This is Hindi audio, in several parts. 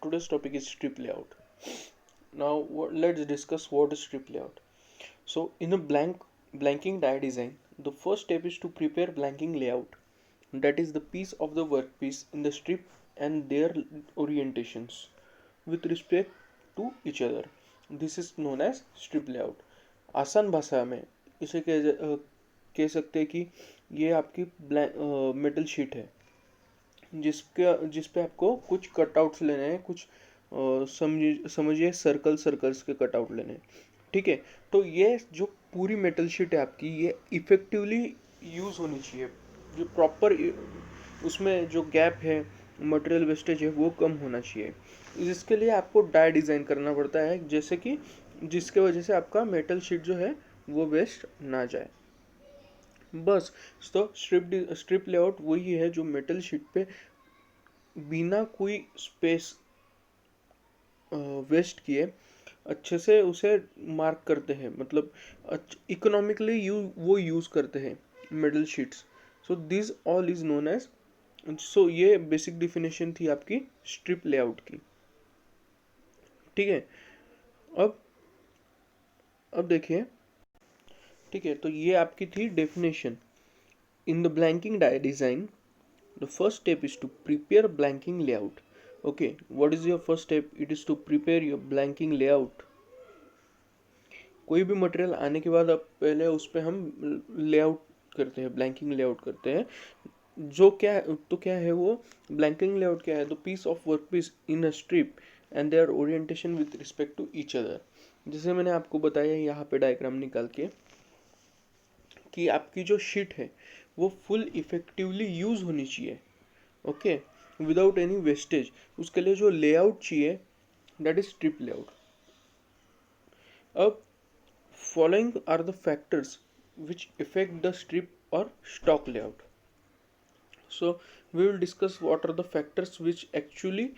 today's topic is strip layout. Now let's discuss what is strip layout. So in a blanking die design, the first step is to prepare blanking layout. That is the piece of the workpiece in the strip and their orientations with respect to each other. This is known as strip layout. आसान भाषा में इसे कह सकते हैं कि ये आपकी मेटल शीट है जिस पे आपको कुछ कटआउट्स लेने हैं, कुछ समझिए सर्कल्स के कटआउट लेने हैं। ठीक है, तो ये जो पूरी मेटल शीट है आपकी, ये इफेक्टिवली यूज़ होनी चाहिए। जो प्रॉपर उसमें जो गैप है, मटेरियल वेस्टेज है, वो कम होना चाहिए। इसके लिए आपको डाई डिज़ाइन करना पड़ता है, जैसे कि जिसके वजह से आपका मेटल शीट जो है वो वेस्ट ना जाए। बस तो स्ट्रिप लेआउट वही है जो मेटल शीट पे बिना कोई स्पेस वेस्ट किए अच्छे से उसे मार्क करते हैं, मतलब इकोनॉमिकली वो यूज़ करते हैं metal sheets. So this all is known as, so ये बेसिक डिफिनेशन थी आपकी स्ट्रिप लेआउट की। ठीक है, अब देखिए, ठीक है, तो ये आपकी थी definition. In the blanking design, the first step is to prepare blanking layout. Okay, what is your first step? It is to prepare your blanking layout. कोई भी मटेरियल आने के बाद अब पहले उस पर हम लेआउट करते हैं, ब्लैंकिंग लेआउट करते हैं। जो क्या है वो ब्लैंकिंग लेआउट क्या है? The piece of work piece in a strip and their orientation with respect to each other. जैसे मैंने आपको बताया यहाँ पे डायग्राम निकाल के कि आपकी जो शीट है वो फुल इफेक्टिवली यूज़ होनी चाहिए, ओके, विदाउट एनी वेस्टेज। उसके लिए जो लेआउट चाहिए दैट इज स्ट्रिप लेआउट। अब following are the factors which effect the strip और stock layout. So we will discuss what are the factors which actually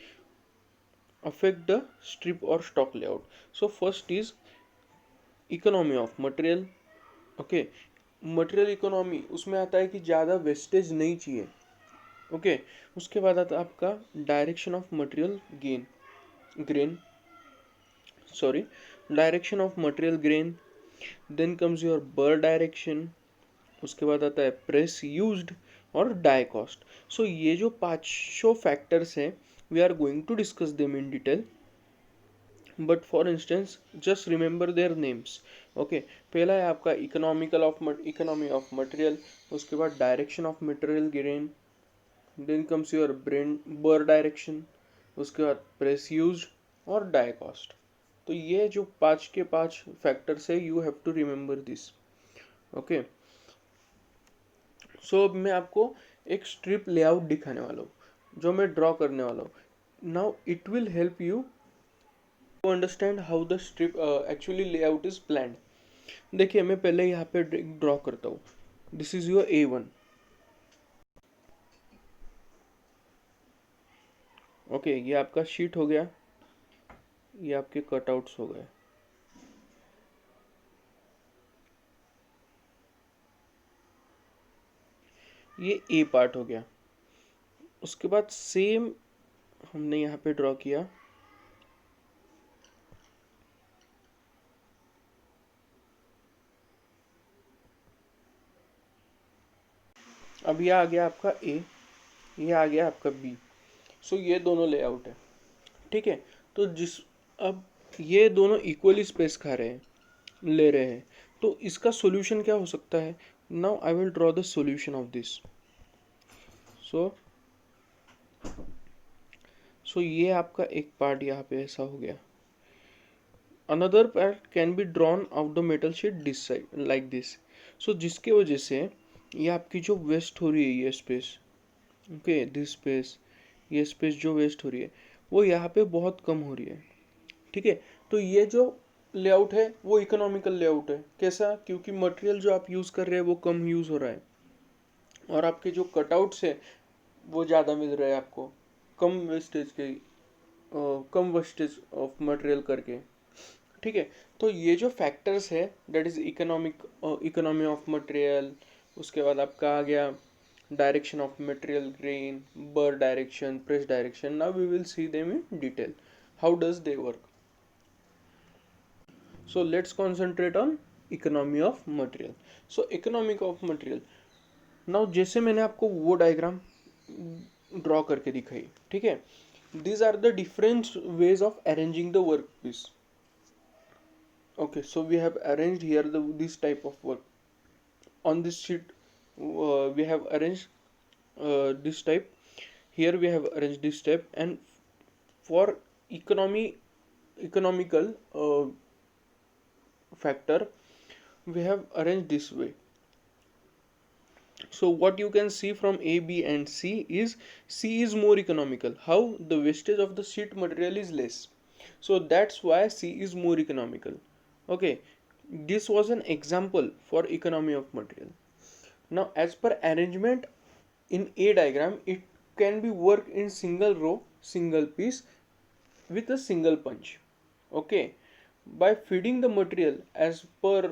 affect the strip or stock layout. So first is economy of material. Okay, material economy उसमें आता है कि ज़्यादा वेस्टेज नहीं चाहिए। ओके, उसके बाद आता है आपका direction of material direction of material grain. Then comes your burr direction. उसके बाद आता है प्रेस यूज्ड और डाई कॉस्ट। सो ये जो पांचों फैक्टर्स हैं, we are going to discuss them in detail, but for instance just remember their names. Okay, पहला है आपका इकोनॉमी ऑफ मटेरियल, उसके बाद direction of material grain, then comes your burr direction, उसके बाद प्रेस यूज्ड और डाई कॉस्ट। तो ये जो पांच के पांच फैक्टर्स है, you have to remember this. Okay, so अब मैं आपको एक स्ट्रिप लेआउट दिखाने वाला हूँ जो मैं ड्रॉ करने वाला हूँ। Now it will help you to understand how the strip actually layout is planned. देखिए, मैं पहले यहाँ पे ड्रॉ करता हूँ। This is your A1। Okay, ये आपका शीट हो गया, ये आपके कटआउट्स हो गए। ये A पार्ट हो गया। उसके बाद सेम हमने यहाँ पे ड्रॉ किया। अब ये आ गया आपका A, ये आ गया आपका B। सो ये दोनों लेआउट है। ठीक है, तो अब ये दोनों इक्वली स्पेस खा रहे हैं, ले रहे हैं, तो इसका सॉल्यूशन क्या हो सकता है? Now I will draw the solution of this. So ये आपका एक पार्ट यहाँ पे ऐसा हो गया। Another part can be drawn out the metal sheet this side like this. So जिसके वजह से ये आपकी जो वेस्ट हो रही है, ये स्पेस, ओके, दिस स्पेस, ये स्पेस जो वेस्ट हो रही है वो यहाँ पे बहुत कम हो रही है। ठीक है, तो ये जो लेआउट है वो इकोनॉमिकल लेआउट है। कैसा? क्योंकि मटेरियल जो आप यूज़ कर रहे हैं वो कम यूज़ हो रहा है और आपके जो कटआउट्स है वो ज़्यादा मिल रहे हैं आपको, कम वेस्टेज ऑफ मटेरियल करके। ठीक है, तो ये जो फैक्टर्स है that is economy of material. उसके बाद आपका आ गया direction of material grain, burr direction, press direction. Now we will see them in detail. How does they work? So let's concentrate on economy of material. So economic of material. Now जैसे मैंने आपको वो डायग्राम ड्रॉ करके दिखाई, ठीक है, these are the different ways of arranging the workpiece. Okay, so we have arranged here this type of work on this sheet. We have arranged this type. Here we have arranged this type, and for economical factor, we have arranged this way. So what you can see from A, B and C is more economical. How? The wastage of the sheet material is less. So that's why C is more economical. Okay, this was an example for economy of material. Now as per arrangement in A diagram, it can be worked in single row, single piece with a single punch. Okay, by feeding the material as per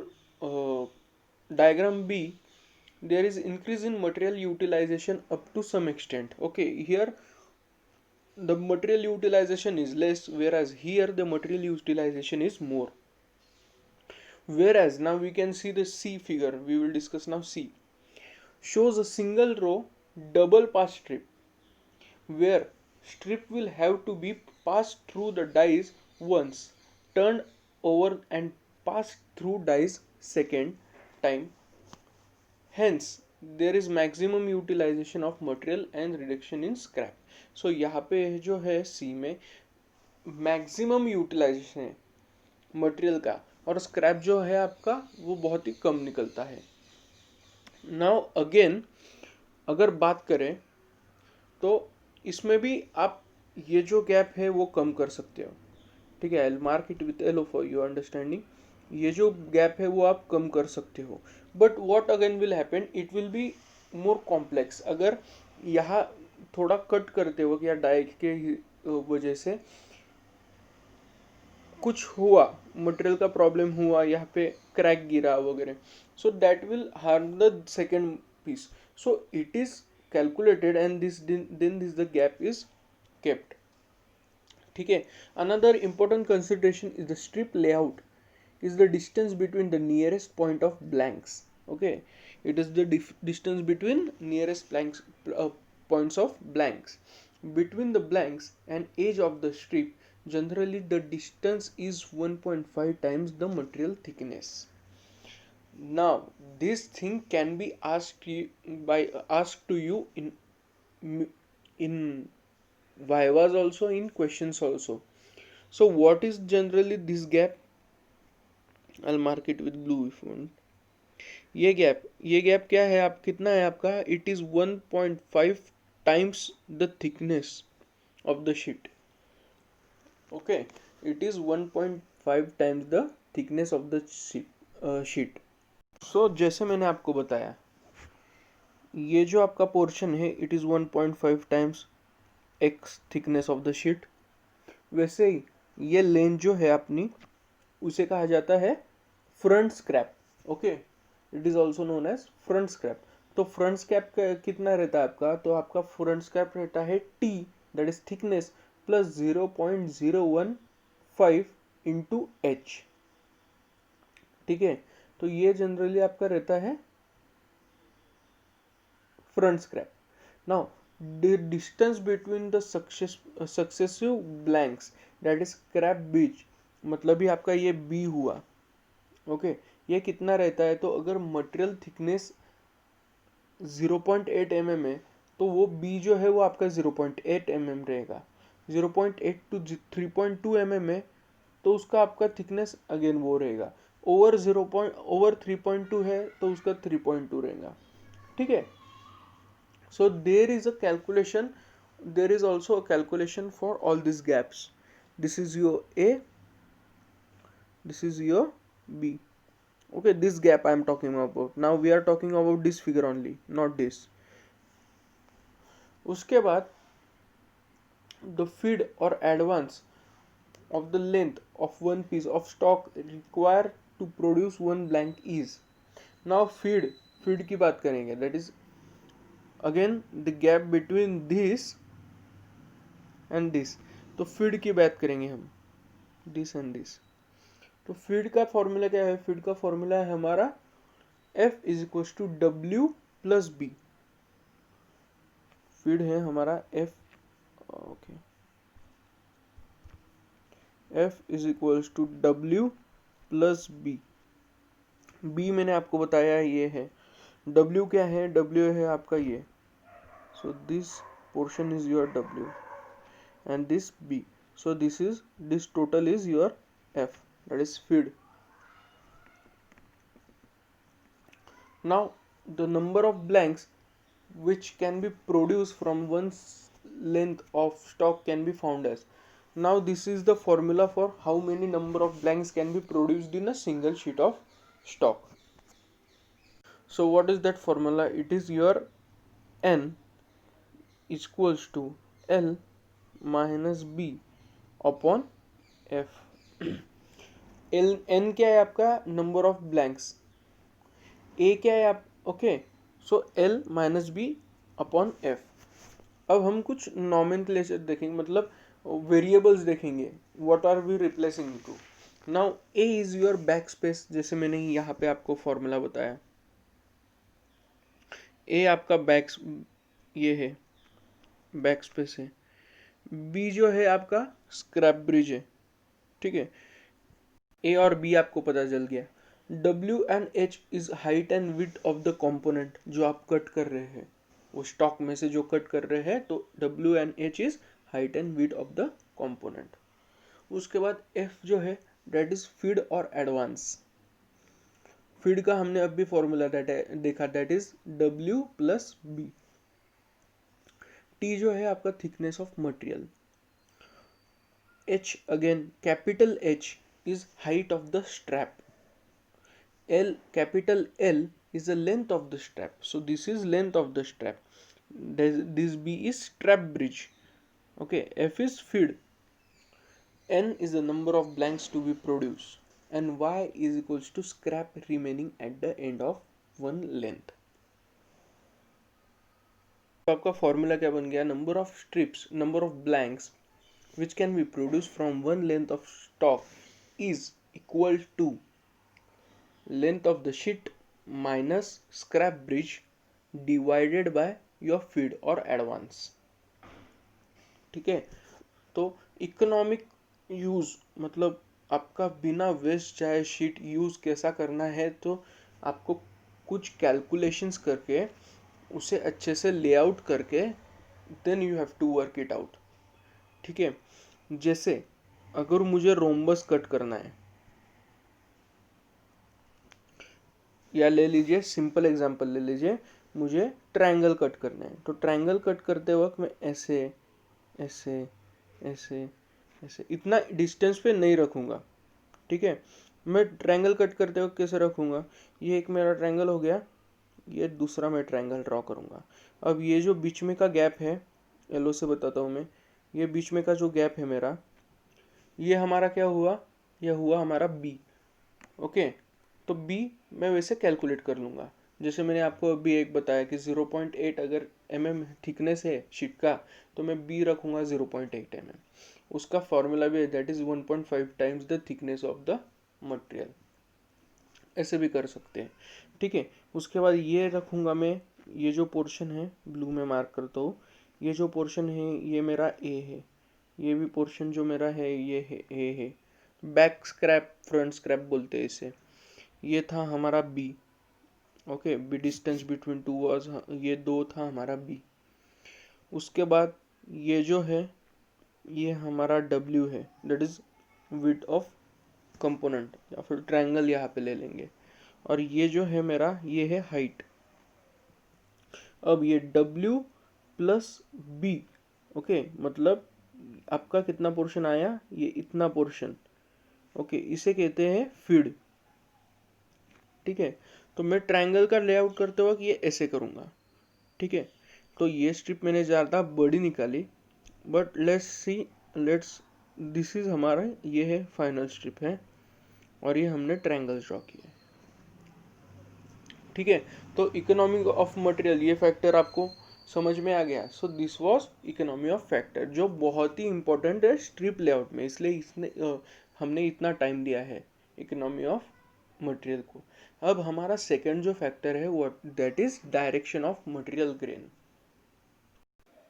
diagram B, there is increase in material utilization up to some extent. Okay, here the material utilization is less, whereas here the material utilization is more. Whereas now we can see the C figure, we will discuss now C, shows a single row double pass strip, where strip will have to be passed through the dies once, turned over and passed through dies second time. Hence there is maximum utilization of material and reduction in scrap. So यहाँ पे जो है C में मैक्सिमम यूटिलाइजेशन है मटेरियल का, और स्क्रैप जो है आपका वो बहुत ही कम निकलता है. नाउ अगेन अगर बात करें तो इसमें भी आप ये जो गैप है वो कम कर सकते हो. ठीक है, I mark it with yellow for your understanding. ये जो गैप है वो आप कम कर सकते हो. But what again will happen, it will be more complex. अगर यहाँ थोड़ा कट करते वक्त या डाई के वजह से कुछ हुआ, मटेरियल का प्रॉब्लम हुआ, यहाँ पे क्रैक गिरा वगैरह, so that will harm the second piece. So it is calculated and this then this the gap is kept. ठीक है. Another important consideration is the strip layout is the distance between the nearest point of blanks. Okay, it is the distance between nearest blanks points of blanks. Between the blanks and edge of the strip, generally the distance is 1.5 times the material thickness. Now this thing can be asked to you in vivas also, in questions also. So what is generally this gap? I'll mark it with blue if you want. ये गैप क्या है, आप कितना है आपका, it is 1.5 times the thickness of the sheet. Okay, it is 1.5 times the thickness of the sheet. So जैसे मैंने आपको बताया, ये जो आपका पोर्शन है it is 1.5 times X thickness of the sheet. वैसे ही ये लेंथ जो है अपनी, उसे कहा जाता है front scrap. Okay, it is also known as front scrap. तो फ्रंट स्क्रैप कितना रहता है आपका, तो आपका फ्रंट स्क्रैप रहता है T, that is thickness, plus 0.015 into H. ठीक है, तो ये जनरली आपका रहता है front scrap. Now the distance between the successive blanks, that is scrap बीच, मतलब ही आपका ये बी हुआ. ओके, ये कितना रहता है, तो अगर मटेरियल थिकनेस 0.8 mm है तो वो बी जो है वो आपका 0.8 mm रहेगा. 0.8 to 3.2 mm है तो उसका आपका थिकनेस अगेन वो रहेगा. ओवर 3.2 है तो उसका 3.2 रहेगा. ठीक है. So there is also a calculation for all these gaps. This is your A, this is your B. Okay, this gap I am talking about. Now we are talking about this figure only, not this. उसके बाद the feed or advance of the length of one piece of stock required to produce one blank is. Now feed की बात करेंगे, that is again the gap between this and this. तो फीड की बात करेंगे हम, दिस एंड दिस। तो फीड का फॉर्मूला क्या है? फीड का फॉर्मूला है हमारा F is equal to W plus B. Feed है हमारा F, okay, F is equal to W plus B. B मैंने आपको बताया ये है, W क्या है? W है आपका ये, so this portion is your W and this B, so this total is your F, that is feed. Now the number of blanks which can be produced from one length of stock can be found as. Now this is the formula for how many number of blanks can be produced in a single sheet of stock. So what is that formula? It is your N is equals to L minus B upon F. N क्या है आपका? Number of blanks. ए क्या है आप, okay, so L minus B upon F। अब हम कुछ नॉमेनक्लेचर देखेंगे, मतलब वेरिएबल्स देखेंगे, what are we replacing to. Now A is your back space, जैसे मैंने यहाँ पे आपको फॉर्मूला बताया। ए आपका बैक, ये है बैक स्पेस है। बी जो है आपका स्क्रैप ब्रिज है, ठीक है। ए और बी आपको पता चल गया। W and H is height and width of the component जो आप कट कर रहे हैं, वो स्टॉक में से जो कट कर रहे हैं, तो W and H is height and width of the component. उसके बाद F जो है दैट इज फीड और एडवांस। फीड का हमने अभी फॉर्मूला देखा, that is W plus B. T जो है आपका thickness of material. H again capital H is height of the strap. L, capital L is the length of the strap, so this is length of the strap. This B is strap bridge, okay. F is feed. N is the number of blanks to be produced, and Y is equals to scrap remaining at the end of one length. तो आपका फॉर्मूला क्या बन गया? Number of strips, number of blanks which can be produced from one length of stock is equal to length of the sheet minus scrap bridge divided by your feed और advance, ठीक है। तो इकोनॉमिक यूज मतलब आपका बिना वेस्ट जाए शीट यूज कैसा करना है, तो आपको कुछ कैलकुलेशंस करके उसे अच्छे से लेआउट करके then you have to work it out, ठीक है। जैसे अगर मुझे रोम्बस कट करना है, या ले लीजिए सिंपल एग्जांपल ले लीजिए, मुझे ट्रायंगल कट करना है, तो ट्रायंगल कट करते वक्त मैं ऐसे ऐसे ऐसे ऐसे इतना डिस्टेंस पे नहीं रखूँगा, ठीक है। मैं ट्रायंगल कट करते वक्त कैसे रखूँगा? ये एक मेरा ट्रायंगल हो गया, ये दूसरा मैं ट्रायंगल ड्रॉ करूँगा। अब ये जो बीच में का गैप है, येलो से बताता हूँ मैं, ये बीच में का जो गैप है मेरा, ये हमारा क्या हुआ? ये हुआ हमारा बी, ओके। तो बी मैं वैसे कैलकुलेट कर लूँगा, जैसे मैंने आपको अभी एक बताया कि 0.8 अगर mm थिकनेस है शीट का, तो मैं बी रखूँगा 0.8 mm। उसका फॉर्मूला भी है, that is 1.5 times the thickness of the material. ऐसे भी कर सकते हैं, ठीक है। उसके बाद ये रखूँगा मैं, ये जो पोर्शन है ब्लू में मार्क करता हूँ, ये जो पोर्शन है ये मेरा ए है, ये भी पोर्शन जो मेरा है ये है ए है। बैक स्क्रैप, फ्रंट स्क्रैप बोलते हैं इसे। ये था हमारा B, okay, B distance between two was, ये दो था हमारा बी। उसके बाद ये जो है ये हमारा डब्ल्यू है, that is width of component, या फिर ट्रायंगल यहाँ पे ले लेंगे। और ये जो है मेरा ये है हाइट। अब ये डब्ल्यू प्लस बी, ओके, मतलब आपका कितना पोर्शन आया? ये इतना पोर्शन, ओके, इसे कहते हैं फीड, ठीक है। तो मैं ट्रायंगल का लेआउट करते वक्त ये ऐसे करूँगा, ठीक है। तो ये स्ट्रिप मैंने ज़्यादा बड़ी निकाली, बट लेट्स दिस इज हमारा, ये है फाइनल स्ट्रिप है, और ये हमने ट्रायंगल ड्रॉ किया, ठीक है। तो इकोनॉमी ऑफ मटेरियल, ये फैक्टर आपको समझ में आ गया? सो this was economy of factor, जो बहुत ही इंपॉर्टेंट है स्ट्रिप लेआउट में, इसलिए हमने इतना टाइम दिया है इकोनॉमी ऑफ मटेरियल को। अब हमारा सेकंड जो फैक्टर है वो that is direction of material grain.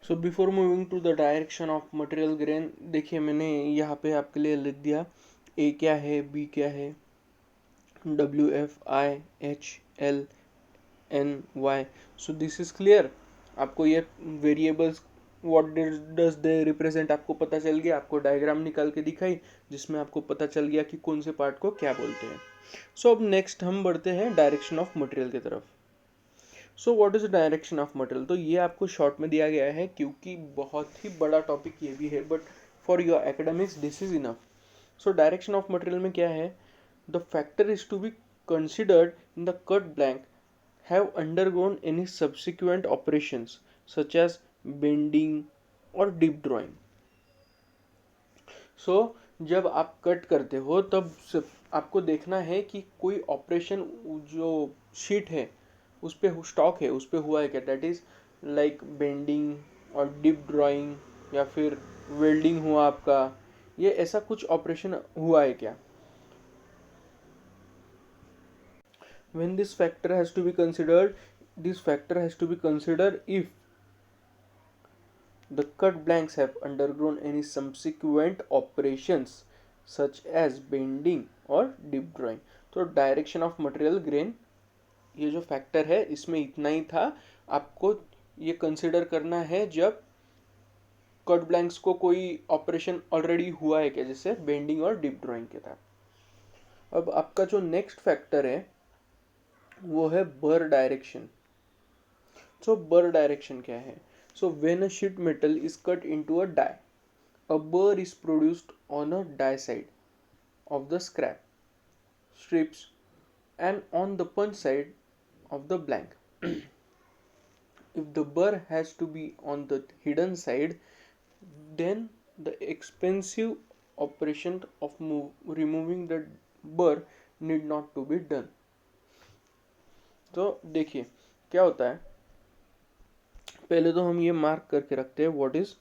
So before moving to the direction of material grain, देखिए मैंने यहाँ पे आपके लिए लिख दिया ए क्या है, बी क्या है, W F I H L N Y. So this is clear. आपको ये variables what does they represent आपको पता चल गया, आपको डायग्राम निकाल के दिखाई जिसमें आपको पता चल गया कि कौन से पार्ट को क्या बोलते हैं। सो अब नेक्स्ट हम बढ़ते हैं डायरेक्शन ऑफ मटेरियल की तरफ। So what is direction of material, तो ये आपको शॉर्ट में दिया गया है क्योंकि बहुत ही बड़ा टॉपिक ये भी है, but for your academics this is enough. So direction of material में क्या है, the factor is to be considered in the cut blank have undergone any subsequent operations such as bending or deep drawing. So जब आप कट करते हो तब आपको देखना है कि कोई ऑपरेशन जो शीट है उस पे स्टॉक है उस पे हुआ है क्या, दैट इज लाइक बेंडिंग और डीप ड्राइंग या फिर वेल्डिंग हुआ आपका, ये ऐसा कुछ ऑपरेशन हुआ है क्या। When this factor has to be considered, this factor has to be considered if the cut blanks have undergone any subsequent operations such as bending or deep drawing. तो डायरेक्शन ऑफ मटेरियल ग्रेन ये जो फैक्टर है इसमें इतना ही था, आपको ये कंसिडर करना है जब कट ब्लैंक्स को कोई ऑपरेशन ऑलरेडी हुआ है क्या, जैसे बेंडिंग और डीप ड्राइंग के था। अब आपका जो नेक्स्ट फैक्टर है वो है बर डायरेक्शन। सो बर डायरेक्शन क्या है, so when a sheet metal is cut into a die, a burr is produced on a die side of the scrap strips and on the punch side of the blank. If the burr has to be on the hidden side, then the expensive operation of removing the burr need not to be done. तो देखिए क्या होता है, पहले तो हम ये मार्क करके रखते हैं व्हाट इज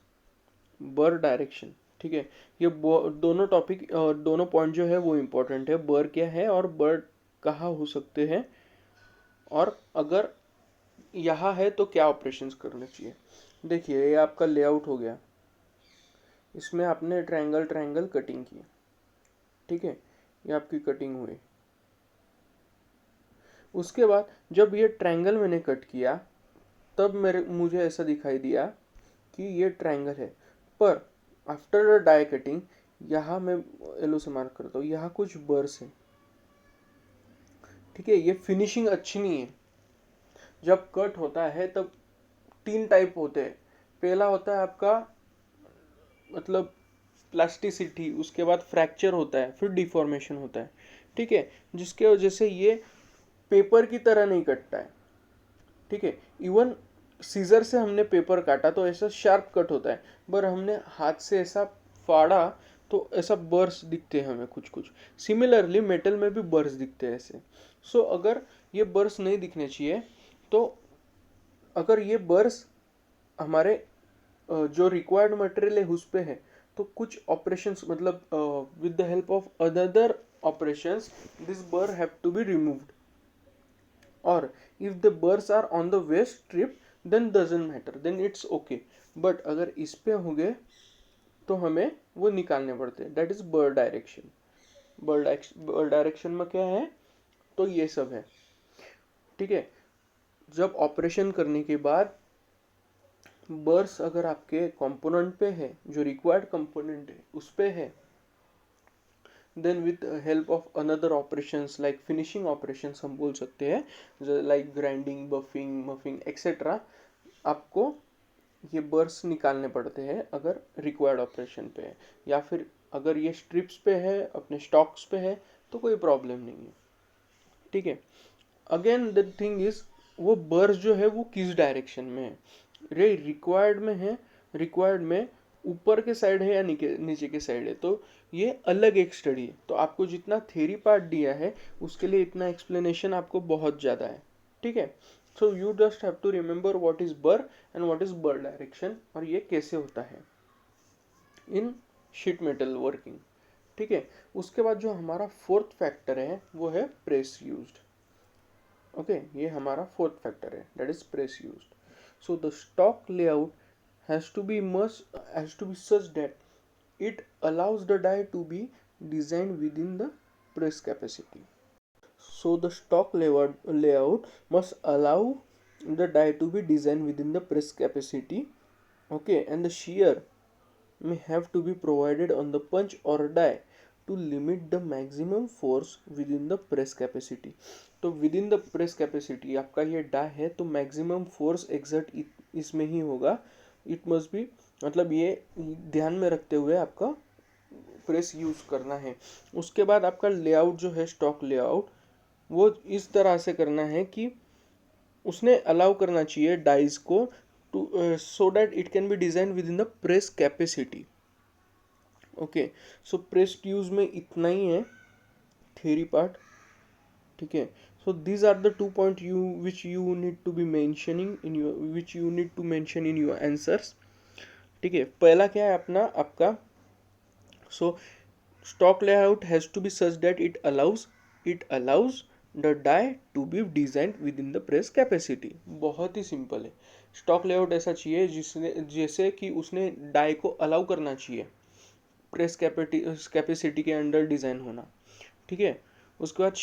बर डायरेक्शन। ठीक है, ये दोनों टॉपिक दोनों पॉइंट जो है वो इम्पोर्टेंट है, बर क्या है और बर कहाँ हो सकते हैं, और अगर यहाँ है तो क्या ऑपरेशंस करने चाहिए। देखिए ये आपका लेआउट हो गया, इसमें आपने ट्रायंगल ट्रायंगल कटिंग की, ठीक है, ये आपकी कटिंग हुई। उसके बाद जब ये ट्रायंगल मैंने कट किया तब मुझे ऐसा दिखाई दिया कि ये ट्रायंगल है, पर आफ्टर द डाई कटिंग यहाँ मैं येलो से मार्क करता हूँ, यहाँ कुछ बर्स है। ठीक है, ये फिनिशिंग अच्छी नहीं है। जब कट होता है तब तीन टाइप होते हैं, पहला होता है आपका मतलब प्लास्टिसिटी, उसके बाद फ्रैक्चर होता है, फिर डिफॉर्मेशन होता है। ठीक है, जिसके वजह से ये पेपर की तरह नहीं कटता है। ठीक है, इवन सीजर से हमने पेपर काटा तो ऐसा शार्प कट होता है, पर हमने हाथ से ऐसा फाड़ा तो ऐसा बर्स दिखते हैं हमें कुछ कुछ। सिमिलरली मेटल में भी बर्स दिखते हैं ऐसे। सो अगर ये बर्स नहीं दिखने चाहिए, तो अगर ये बर्स हमारे जो रिक्वायर्ड मटेरियल है उस पे है तो कुछ ऑपरेशंस मतलब with the help of other operations this burr have to be removed, और if the burrs are on the waste strip then doesn't matter, then it's okay. But अगर इस पे होंगे तो हमें वो निकालने पड़ते हैं, दैट इज बर डायरेक्शन। बर डायरेक्शन में क्या है, तो ये सब है। ठीक है, जब ऑपरेशन करने के बाद बर्स अगर आपके कंपोनेंट पे है, जो रिक्वायर्ड कंपोनेंट है उस पे है, then with help of another operations like finishing operations हम बोल सकते हैं, like grinding, buffing, muffing etcetera, आपको ये बर्स निकालने पड़ते हैं अगर रिक्वायर्ड ऑपरेशन पे है। या फिर अगर ये स्ट्रिप्स पे है, अपने स्टॉक्स पे है, तो कोई प्रॉब्लम नहीं है। ठीक है, अगेन द थिंग इज वो बर्स जो है वो किस डायरेक्शन में है, रे रिक्वायर्ड में है, रिक्वायर्ड में ऊपर के साइड है या नीचे के साइड है, तो ये अलग एक स्टडी है। तो आपको जितना थ्योरी पार्ट दिया है उसके लिए इतना एक्सप्लेनेशन आपको बहुत ज़्यादा है। ठीक है, so you just have to remember what is burr and what is burr direction, और ये कैसे होता है इन शीट मेटल वर्किंग। ठीक है, उसके बाद जो हमारा फोर्थ फैक्टर है वो है प्रेस यूज्ड। ओके, ये हमारा फोर्थ फैक्टर है, that is press used. So the stock layout has to be such that it allows the die to be designed within the press capacity. So the stock layout must allow the die to be designed within the press capacity. Okay, and the shear may have to be provided on the punch or die to limit the maximum force within the press capacity. तो within the press capacity आपका ये die है तो maximum force exert इसमें ही होगा। it must be, मतलब ये ध्यान में रखते हुए आपका प्रेस यूज करना है। उसके बाद आपका लेआउट जो है स्टॉक लेआउट वो इस तरह से करना है कि उसने अलाउ करना चाहिए डाइज को to so that it can be design within the press capacity. Okay, so press use में इतना ही है थियरी पार्ट। ठीक है, so these are the 2 point which you need to be mentioning in your which you need to mention in your answers. ठीक है, पहला क्या है अपना आपका, so stock layout has to be such that it allows the die to be design within the press capacity. बहुत ही सिंपल है, स्टॉक लेआउट ऐसा चाहिए जिसने जैसे कि उसने डाई को अलाउ करना चाहिए प्रेस कैपेसिटी के अंडर डिजाइन होना। ठीक है, उसके बाद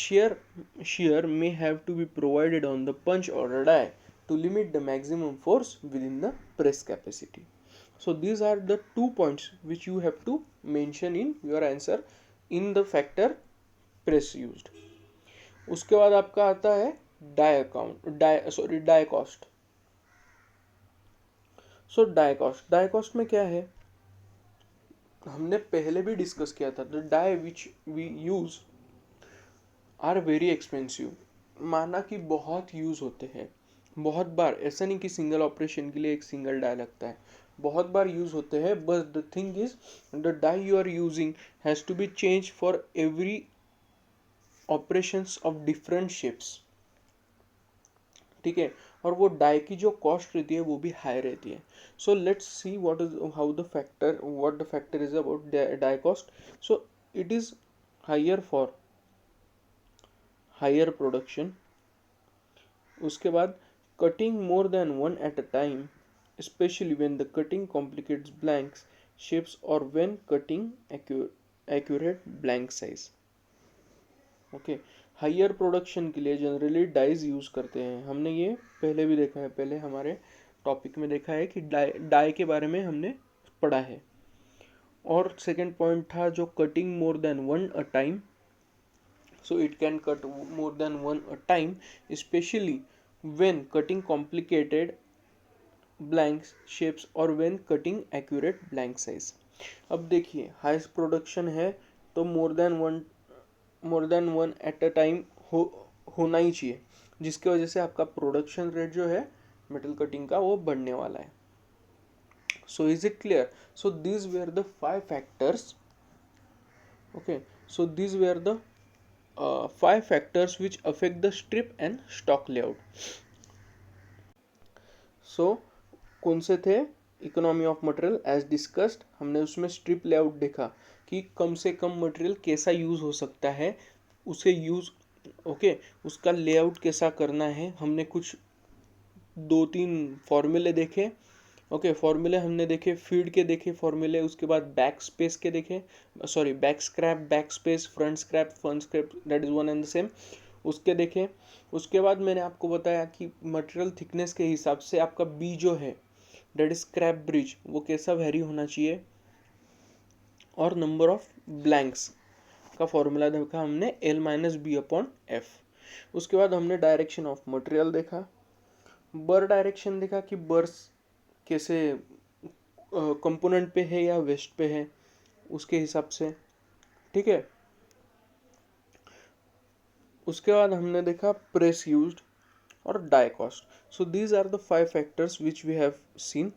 shear may have to be provided on the punch और die to limit the maximum force within the press capacity. So these are the 2 points which you have to mention in your answer in the factor press used. उसके बाद आपका आता है die cost. So die cost में क्या है, हमने पहले भी डिस्कस किया था, the die which we use are very expensive. माना कि बहुत यूज होते हैं, बहुत बार, ऐसा नहीं कि सिंगल ऑपरेशन के लिए एक सिंगल डाई लगता है, बहुत बार यूज होते हैं। But the thing is the die you are using has to be change for every operations of different shapes. ठीक है, और वो डाई की जो कॉस्ट रहती है वो भी हाई रहती है। So let's see what the factor is about die cost. So it is higher for higher production. उसके बाद cutting more than one at a time, especially when the cutting complicates blanks shapes or when cutting accurate blank size. ओके, हायर प्रोडक्शन के लिए जनरली डाइज यूज करते हैं। हमने ये पहले भी देखा है, पहले हमारे टॉपिक में देखा है कि डाई के बारे में हमने पढ़ा है। और सेकंड पॉइंट था जो cutting more than one a time. So it can cut more than one a time specially when cutting complicated blanks shapes और when cutting accurate blank size. अब देखिए हाईएस्ट प्रोडक्शन है तो more than one at a time होना ही चाहिए, जिसकी वजह से आपका प्रोडक्शन रेट जो है मेटल कटिंग का वो बढ़ने वाला है। So is it clear? So these were the 5 factors. Okay, so these were the 5 factors which affect the strip and stock layout. So कौन से थे? Economy of material as discussed, हमने उसमें स्ट्रिप लेआउट देखा कि कम से कम मटेरियल कैसा यूज हो सकता है, उसे यूज उसका लेआउट कैसा करना है। हमने कुछ 2-3 फॉर्मूले देखे। फॉर्मूले हमने देखे, फीड के देखे फॉर्मूले, उसके बाद बैक स्पेस के देखे, sorry back scrap, back space, front scrap, that is one and the same, उसके देखे। उसके बाद मैंने आपको बताया कि मटेरियल थिकनेस के हिसाब से आपका बी जो है दैट इज स्क्रैप ब्रिज वो कैसा वेरी होना चाहिए, और नंबर ऑफ ब्लैंक्स का फॉर्मूला देखा हमने L-B/F। उसके बाद हमने डायरेक्शन ऑफ मटेरियल देखा, बर डायरेक्शन देखा कि बर्स कैसे कंपोनेंट पे है या वेस्ट पे है उसके हिसाब से। ठीक है, उसके बाद हमने देखा प्रेस यूज्ड और die cost. So these are the 5 factors which we have seen.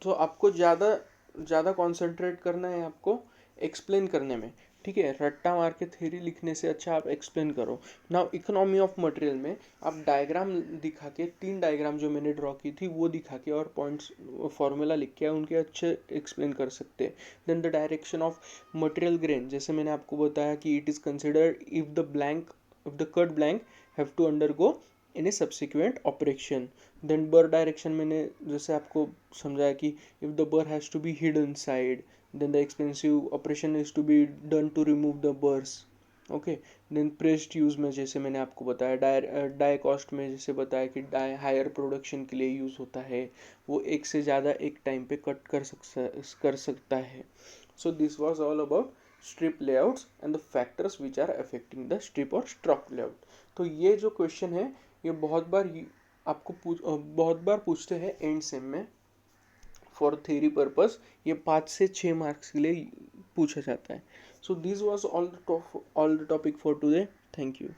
तो आपको ज़्यादा कॉन्सेंट्रेट करना है आपको एक्सप्लेन करने में। ठीक है, रट्टा मार के थ्योरी लिखने से अच्छा आप एक्सप्लेन करो। नाउ इकोनॉमी ऑफ मटेरियल में आप डायग्राम दिखा के, 3 डायग्राम जो मैंने ड्रॉ की थी वो दिखा के और पॉइंट्स फॉर्मूला लिख के उनके अच्छे एक्सप्लेन कर सकते हैं। Then the direction of material grain, जैसे मैंने आपको बताया कि it is considered if the cut blank have to undergo in a subsequent operation. Then burr direction मैंने जैसे आपको समझाया कि if the burr has to be hidden side, then the expensive operation is to be done to remove the burrs. ओके, देन प्रेस्ड यूज़ में जैसे मैंने आपको बताया, डाई कॉस्ट में जैसे बताया कि डाई हायर प्रोडक्शन के लिए यूज़ होता है, वो एक से ज़्यादा एक टाइम पे कट कर सकता है। So this was all about strip layouts and the factors which are affecting the strip और स्ट्रॉक लेआउट। तो ये जो क्वेश्चन है ये बहुत बार पूछते हैं एंड सेम में फॉर थ्योरी पर्पस, ये 5 से 6 मार्क्स के लिए पूछा जाता है। So this was all the topic for today. Thank you.